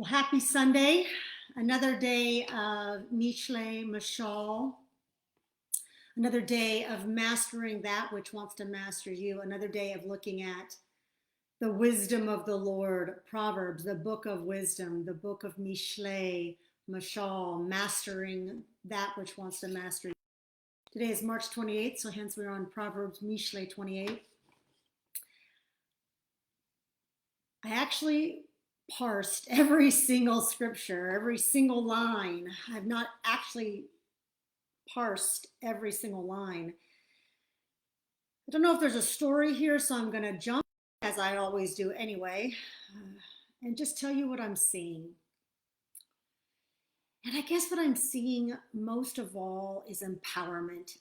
Well, happy Sunday. Another day of Mishlei, Mashal. Another day of mastering that which wants to master you. Another day of looking at the wisdom of the Lord. Proverbs, the book of wisdom, the book of Mishlei, Mashal, mastering that which wants to master you. Today is March 28th, so hence we're on Proverbs Mishlei 28. I actually parsed every single scripture, every single line. I've not actually parsed every single line. I don't know if there's a story here, so I'm going to jump, as I always do anyway, and just tell you what I'm seeing. And I guess what I'm seeing most of all is empowerment.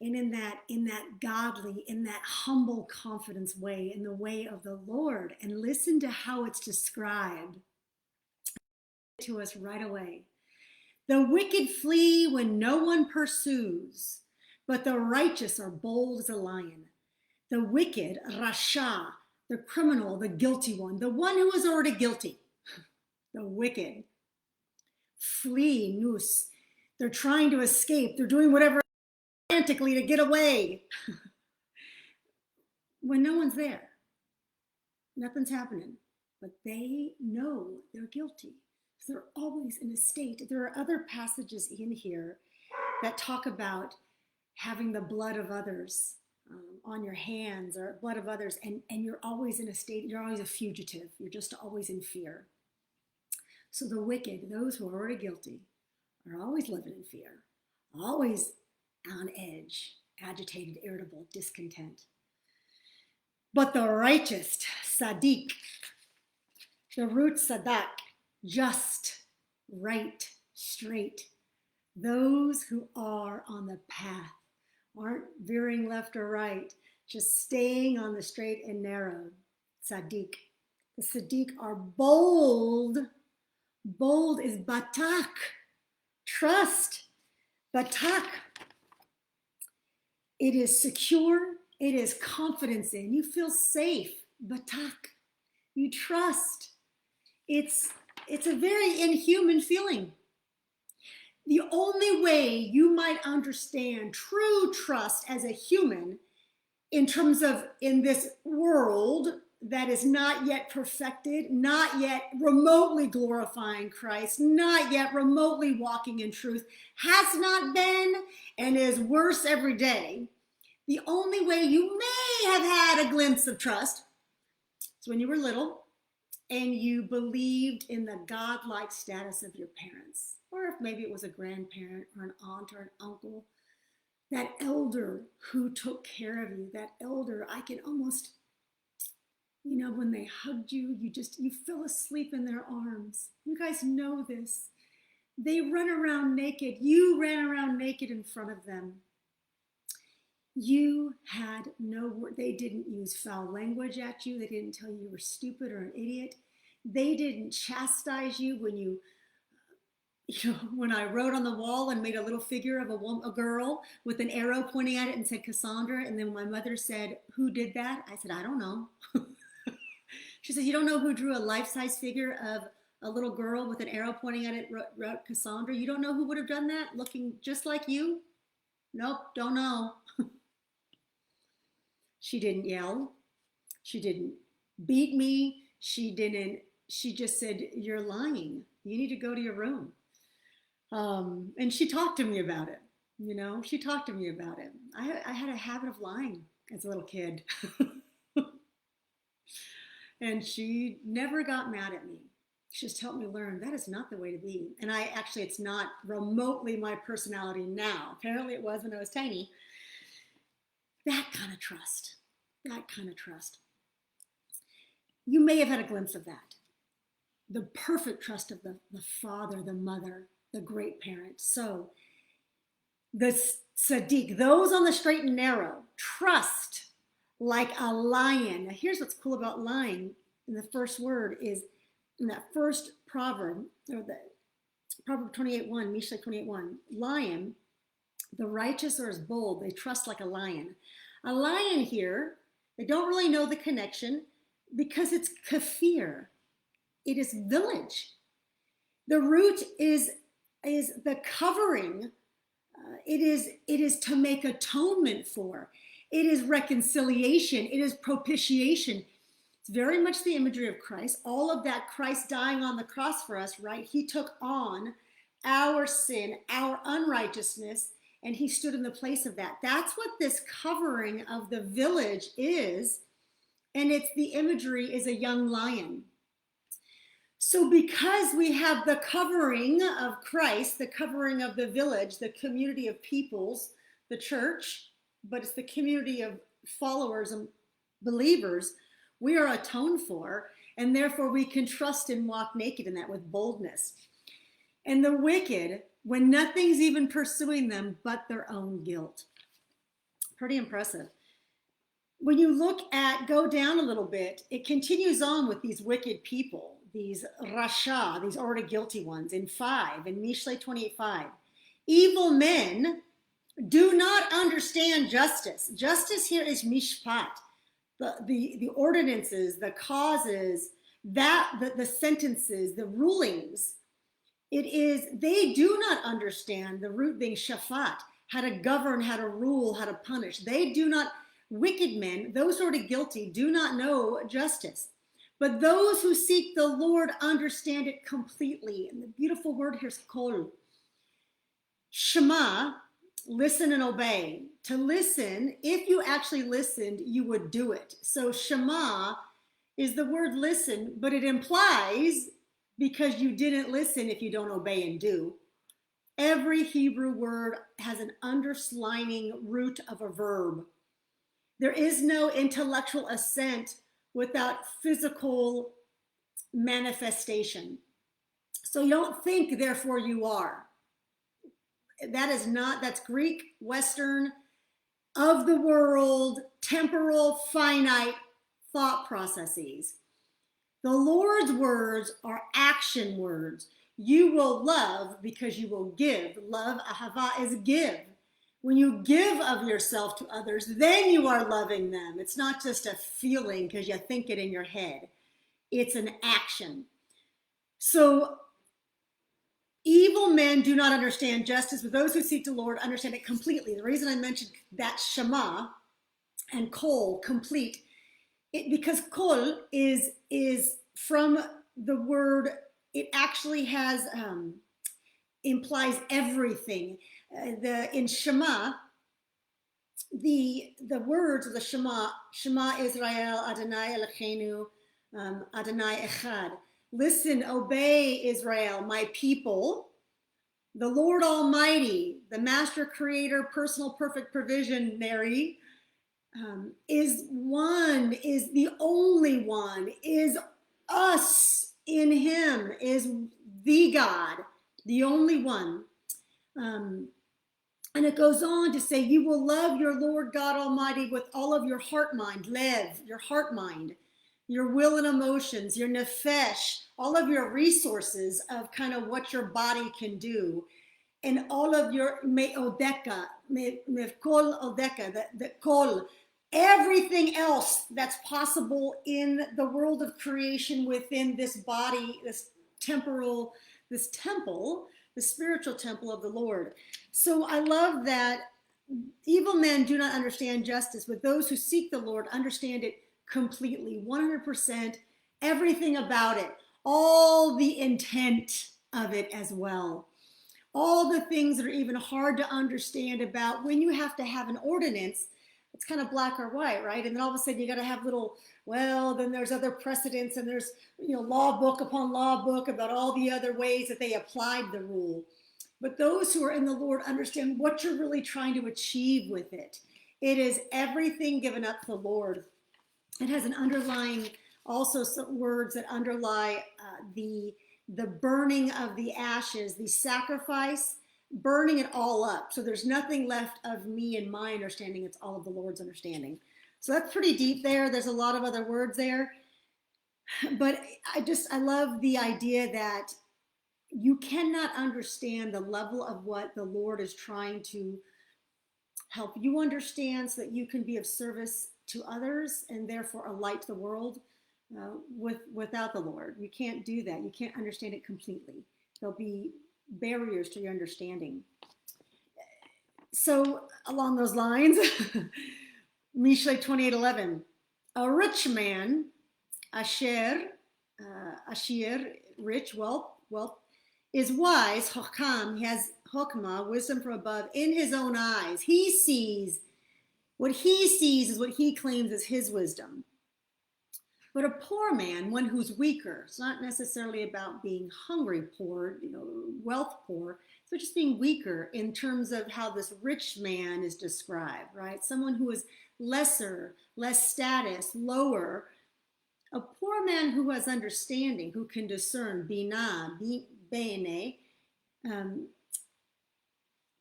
And in that godly, in that humble confidence way, in the way of the Lord, and listen to how it's described to us right away. The wicked flee when no one pursues, but the righteous are bold as a lion. The wicked, Rasha, the criminal, the guilty one who is already guilty, the wicked, flee, nous. They're trying to escape. They're doing whatever frantically to get away when no one's there. Nothing's happening, but they know they're guilty. So they're always in a state. There are other passages in here that talk about having the blood of others on your hands, or blood of others, and you're always in a state, you're always a fugitive. You're just always in fear. So the wicked, those who are already guilty, are always living in fear, always on edge, agitated, irritable, discontent. But the righteous, Sadiq, the root Sadak, just, right, straight, those who are on the path, aren't veering left or right, just staying on the straight and narrow, Sadiq. The Sadiq are bold. Bold is Batak, trust, Batak. It is secure. It is confidence in. You feel safe. Batak. You trust. It's a very inhuman feeling. The only way you might understand true trust as a human in terms of in this world that is not yet perfected, not yet remotely glorifying Christ, not yet remotely walking in truth, has not been and is worse every day. The only way you may have had a glimpse of trust is when you were little and you believed in the godlike status of your parents, or if maybe it was a grandparent or an aunt or an uncle, that elder who took care of you, that elder, I can almost, when they hugged you, you fell asleep in their arms. You guys know this. They run around naked. You ran around naked in front of them. You had no word. They didn't use foul language at you. They didn't tell you were stupid or an idiot. They didn't chastise you when when I wrote on the wall and made a little figure of a girl with an arrow pointing at it and said Kasandra, and then my mother said, "Who did that?" I said, "I don't know." She said, "You don't know who drew a life-size figure of a little girl with an arrow pointing at it, wrote Kasandra? You don't know who would have done that, looking just like you?" "Nope, don't know." She didn't yell. She didn't beat me. She just said, "You're lying. You need to go to your room." And she talked to me about it. She talked to me about it. I had a habit of lying as a little kid. And she never got mad at me. She just helped me learn that is not the way to be. And it's not remotely my personality now. Apparently it was when I was tiny. That kind of trust. You may have had a glimpse of that. The perfect trust of the father, the mother, the great parent. So the Sadiq, those on the straight and narrow, trust like a lion. Now here's what's cool about lying. And the first word is in that first proverb, or the Proverb 28:1, Mishlei 28:1. Lion, the righteous are as bold. They trust like a lion. A lion here, they don't really know the connection because it's kafir. it is village. The root is the covering. It is to make atonement for. It is reconciliation. It is propitiation. It's very much the imagery of Christ. All of that, Christ dying on the cross for us, right? He took on our sin, our unrighteousness, and he stood in the place of that. That's what this covering of the village is. And it's the imagery is a young lion. So because we have the covering of Christ, the covering of the village, the community of peoples, the church, but it's the community of followers and believers, we are atoned for, and therefore we can trust and walk naked in that with boldness. And the wicked, when nothing's even pursuing them but their own guilt. Pretty impressive. When you go down a little bit, it continues on with these wicked people, these rasha, these already guilty ones, in Mishlei 28:5. Evil men do not understand justice. Justice here is mishpat, the ordinances, the causes, the sentences, the rulings. It is, they do not understand, the root being shafat, how to govern, how to rule, how to punish. They do not, wicked men, those already guilty, do not know justice. But those who seek the Lord understand it completely. And the beautiful word here is kol. Shema, listen and obey. To listen, if you actually listened, you would do it. So Shema is the word listen, but it implies because you didn't listen if you don't obey and do. Every Hebrew word has an underlining root of a verb. There is no intellectual assent without physical manifestation. So you don't think, therefore you are. That's Greek, Western, of the world, temporal, finite thought processes. The Lord's words are action words. You will love because you will give. Love, ahava, is give. When you give of yourself to others, then you are loving them. It's not just a feeling because you think it in your head. It's an action. So evil men do not understand justice, but those who seek the Lord understand it completely. The reason I mentioned that Shema and kol, complete, because kol is from the word, it actually has implies everything. In Shema, the words of the Shema Israel, Adonai Eloheinu, Adonai Echad. Listen, obey Israel, my people. The Lord Almighty, the Master Creator, personal perfect provisionary, is one, is the only one, is us in him, is the God, the only one. And it goes on to say, you will love your Lord God Almighty with all of your heart, mind, lev, your heart, mind, your will and emotions, your nefesh, all of your resources of kind of what your body can do, and all of your me'odeka, mevkol odeka, the kol, everything else that's possible in the world of creation within this body, this temple, the spiritual temple of the Lord. So I love that evil men do not understand justice, but those who seek the Lord understand it completely, 100%, everything about it, all the intent of it as well. All the things that are even hard to understand about when you have to have an ordinance. It's kind of black or white, right? And then all of a sudden you got to have then there's other precedents, and there's, law book upon law book about all the other ways that they applied the rule. But those who are in the Lord understand what you're really trying to achieve with it. It is everything given up to the Lord. It has an underlying, also some words that underlie the burning of the ashes, the sacrifice, burning it all up. So there's nothing left of me and my understanding. It's all of the Lord's understanding. So that's pretty deep there. There's a lot of other words there. But I love the idea that you cannot understand the level of what the Lord is trying to help you understand so that you can be of service to others and therefore a light to the world. without the Lord. You can't do that. You can't understand it completely. There'll be barriers to your understanding. So along those lines, Mishlei 28:11, a rich man, asher, rich, wealth, is wise, chokam, he has chokmah, wisdom from above, in his own eyes. He sees, what he sees is what he claims is his wisdom. But a poor man, one who's weaker, it's not necessarily about being hungry poor, wealth poor, so just being weaker in terms of how this rich man is described, right? Someone who is lesser, less status, lower. A poor man who has understanding, who can discern, binah, bene,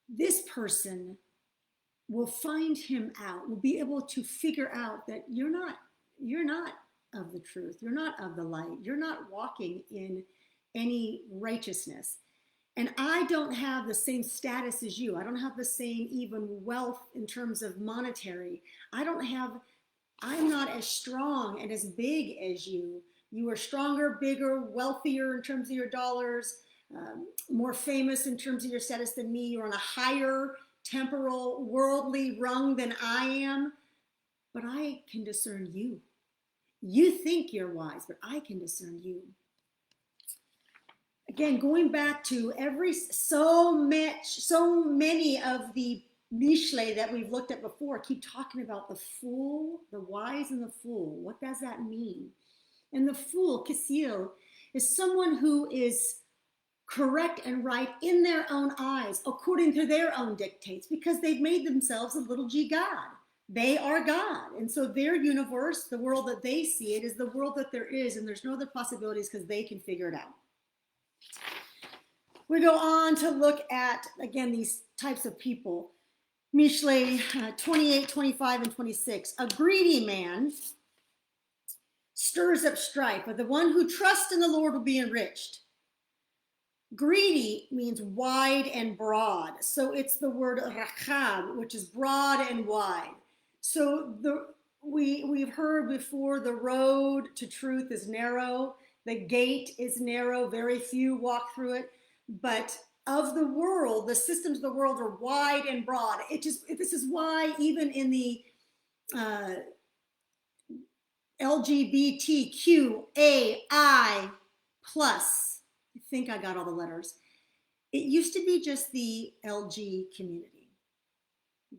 this person will find him out, will be able to figure out that you're not of the truth, you're not of the light, you're not walking in any righteousness. And I don't have the same status as you. I don't have the same even wealth in terms of monetary. I'm not as strong and as big as you. You are stronger, bigger, wealthier in terms of your dollars, more famous in terms of your status than me. You're on a higher temporal, worldly rung than I am, but I can discern you. You think you're wise, but I can discern you. Again, going back to so many of the Mishlei that we've looked at before keep talking about the fool, the wise and the fool. What does that mean? And the fool, Kisil, is someone who is correct and right in their own eyes, according to their own dictates, because they've made themselves a little g God. They are God. And so their universe, the world that they see it, is the world that there is, and there's no other possibilities because they can figure it out. We go on to look at, again, these types of people. Mishlei 28, 25, and 26. A greedy man stirs up strife, but the one who trusts in the Lord will be enriched. Greedy means wide and broad. So it's the word rachab, which is broad and wide. So we've heard before, the road to truth is narrow. The gate is narrow. Very few walk through it. But of the world, the systems of the world are wide and broad. This is why even in the LGBTQAI plus, I think I got all the letters. It used to be just the LG community.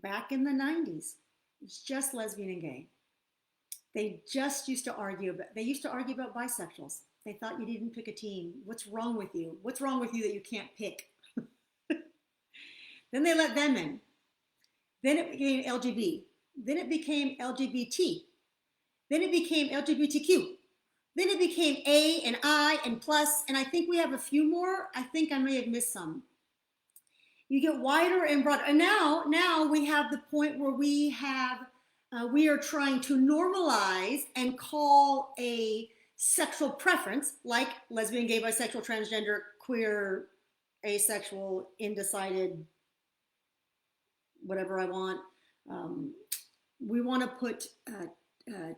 Back in the 90s, it's just lesbian and gay. They used to argue about bisexuals. They thought you didn't pick a team. What's wrong with you? What's wrong with you that you can't pick? Then they let them in. Then it became LGB. Then it became LGBT. Then it became LGBTQ. Then it became A and I and plus, and I think we have a few more. I think I may have missed some. You get wider and broader. And now we have the point where we are trying to normalize and call a sexual preference, like lesbian, gay, bisexual, transgender, queer, asexual, indecided, whatever I want. We want to put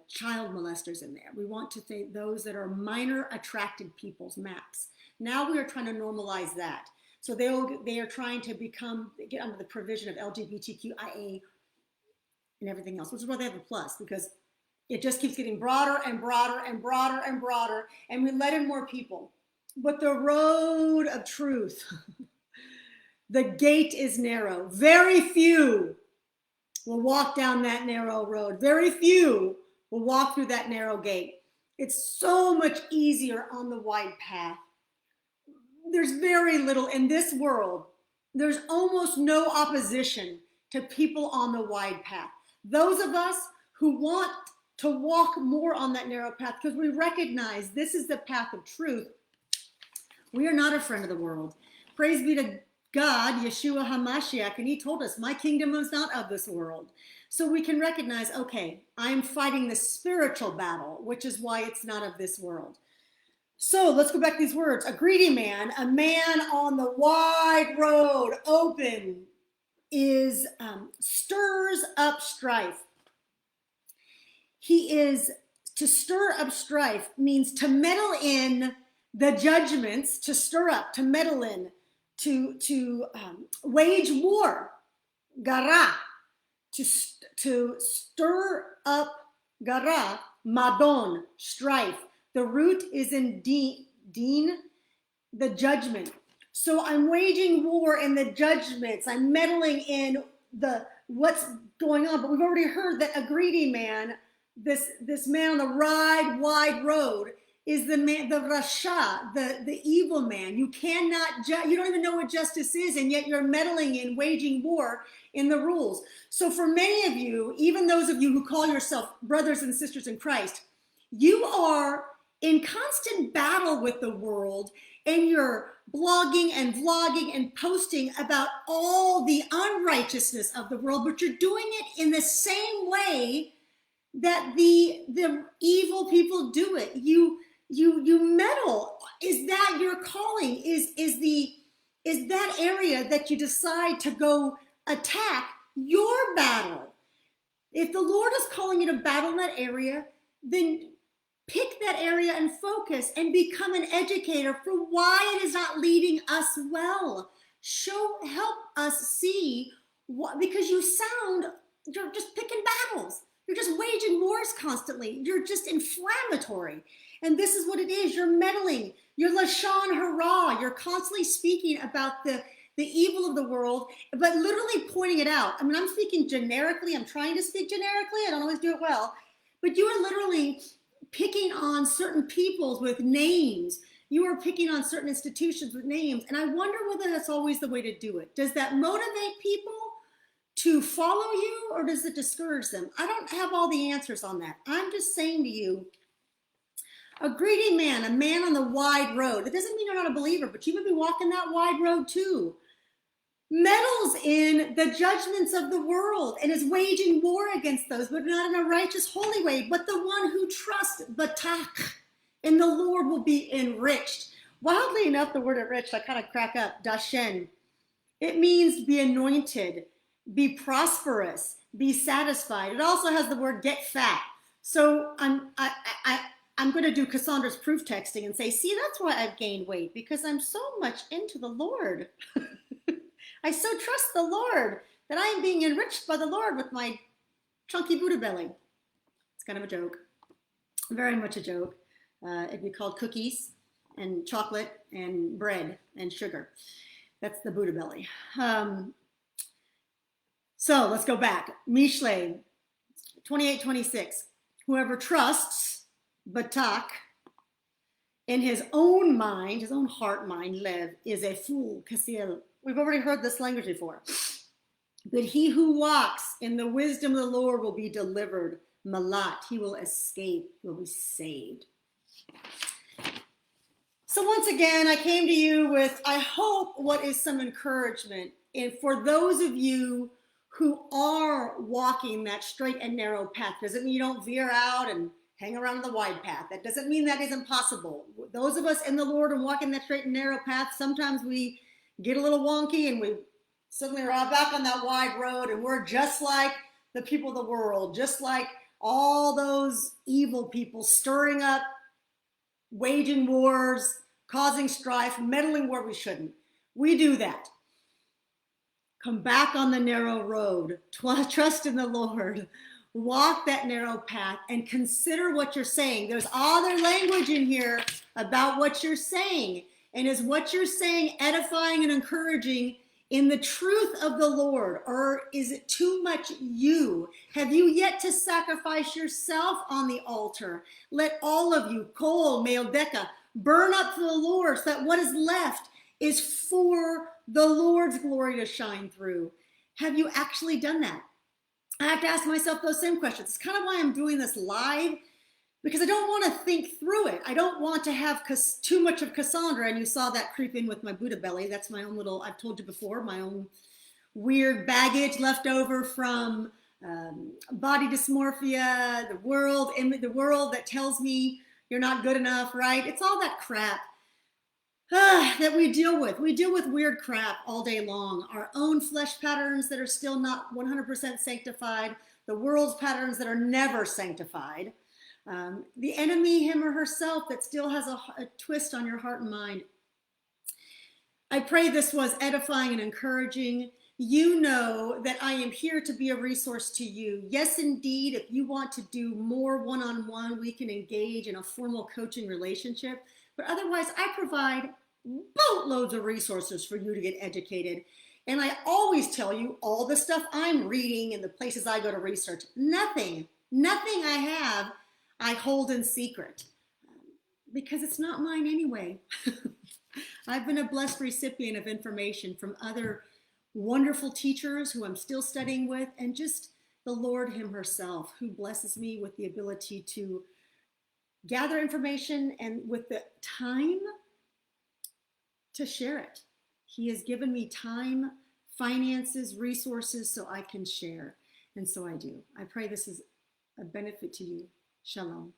child molesters in there. We want to say those that are minor attracted people's maps. Now we are trying to normalize that. So they are trying to get under the provision of LGBTQIA and everything else, which is why they have a plus, because it just keeps getting broader and broader and broader and broader, and we let in more people. But the road of truth, the gate is narrow. Very few will walk down that narrow road. Very few will walk through that narrow gate. It's so much easier on the wide path. There's very little in this world. There's almost no opposition to people on the wide path. Those of us who want to walk more on that narrow path, because we recognize this is the path of truth, we are not a friend of the world. Praise be to God, Yeshua HaMashiach, and he told us, my kingdom is not of this world. So we can recognize, okay, I'm fighting the spiritual battle, which is why it's not of this world. So let's go back to these words. A greedy man, a man on the wide road, open, is stirs up strife. He is To stir up strife means to meddle in the judgments, to stir up, to meddle in, to wage war, gara, to stir up, gara, madon, strife. The root is in din, the judgment. So I'm waging war in the judgments. I'm meddling in the what's going on. But we've already heard that a greedy man, this man on the wide road, is the man, the rasha, the evil man. You cannot, you don't even know what justice is, and yet you're meddling in waging war in the rules. So for many of you, even those of you who call yourself brothers and sisters in Christ, you are in constant battle with the world, and you're blogging and vlogging and posting about all the unrighteousness of the world, but you're doing it in the same way that the evil people do it. You meddle. Is that your calling? Is that area that you decide to go attack your battle? If the Lord is calling you to battle in that area, then pick that area and focus and become an educator for why it is not leading us well. Help us see what, because you're just picking battles. You're just waging wars constantly. You're just inflammatory. And this is what it is. You're meddling. You're lashon hara. You're constantly speaking about the evil of the world, but literally pointing it out. I mean, I'm speaking generically. I'm trying to speak generically. I don't always do it well. But you are literally picking on certain peoples with names. You are picking on certain institutions with names. And I wonder whether that's always the way to do it. Does that motivate people to follow you, or does it discourage them? I don't have all the answers on that. I'm just saying to you, a greedy man, a man on the wide road, it doesn't mean you're not a believer, but you would be walking that wide road too, meddles in the judgments of the world and is waging war against those, but not in a righteous, holy way. But the one who trusts Vitacca in the Lord will be enriched. Wildly enough, the word enriched, I kind of crack up, dashen. It means be anointed, be prosperous, be satisfied. It also has the word get fat. So I'm going to do Kassandra's proof texting and say, see, that's why I've gained weight, because I'm so much into the Lord. I so trust the Lord that I am being enriched by the Lord with my chunky Buddha belly. It's kind of a joke, very much a joke. It'd be called cookies and chocolate and bread and sugar. That's the Buddha belly. So let's go back. Mishlei 28:26. Whoever trusts Vitacca in his own mind, his own heart mind, lev, is a fool. Kasil. We've already heard this language before. But he who walks in the wisdom of the Lord will be delivered. Malat, he will escape, he will be saved. So once again, I came to you with, I hope, what is some encouragement. And for those of you who are walking that straight and narrow path, doesn't mean you don't veer out and hang around the wide path. That doesn't mean that isn't possible. Those of us in the Lord and walking that straight and narrow path, sometimes we get a little wonky and we suddenly are back on that wide road, and we're just like the people of the world, just like all those evil people stirring up, waging wars, causing strife, meddling where we shouldn't. We do that. Come back on the narrow road, trust in the Lord, walk that narrow path, and consider what you're saying. There's other language in here about what you're saying. And is what you're saying edifying and encouraging in the truth of the Lord? Or is it too much you? Have you yet to sacrifice yourself on the altar? Let all of you, kol, meodeka, burn up for the Lord, so that what is left is for the Lord's glory to shine through. Have you actually done that? I have to ask myself those same questions. It's kind of why I'm doing this live, because I don't want to think through it. I don't want to have too much of Kasandra, and you saw that creep in with my Buddha belly. That's my own little, I've told you before, my own weird baggage left over from body dysmorphia, the world that tells me you're not good enough, right? It's all that crap that we deal with. We deal with weird crap all day long. Our own flesh patterns that are still not 100% sanctified, the world's patterns that are never sanctified. The enemy, him or herself, that still has a twist on your heart and mind. I pray this was edifying and encouraging. You know that I am here to be a resource to you. Yes, indeed, if you want to do more one-on-one, we can engage in a formal coaching relationship. But otherwise, I provide boatloads of resources for you to get educated. And I always tell you all the stuff I'm reading and the places I go to research. Nothing I have, I hold in secret because it's not mine anyway. I've been a blessed recipient of information from other wonderful teachers who I'm still studying with, and just the Lord him herself, who blesses me with the ability to gather information and with the time to share it. He has given me time, finances, resources so I can share. And so I do. I pray this is a benefit to you. Shalom.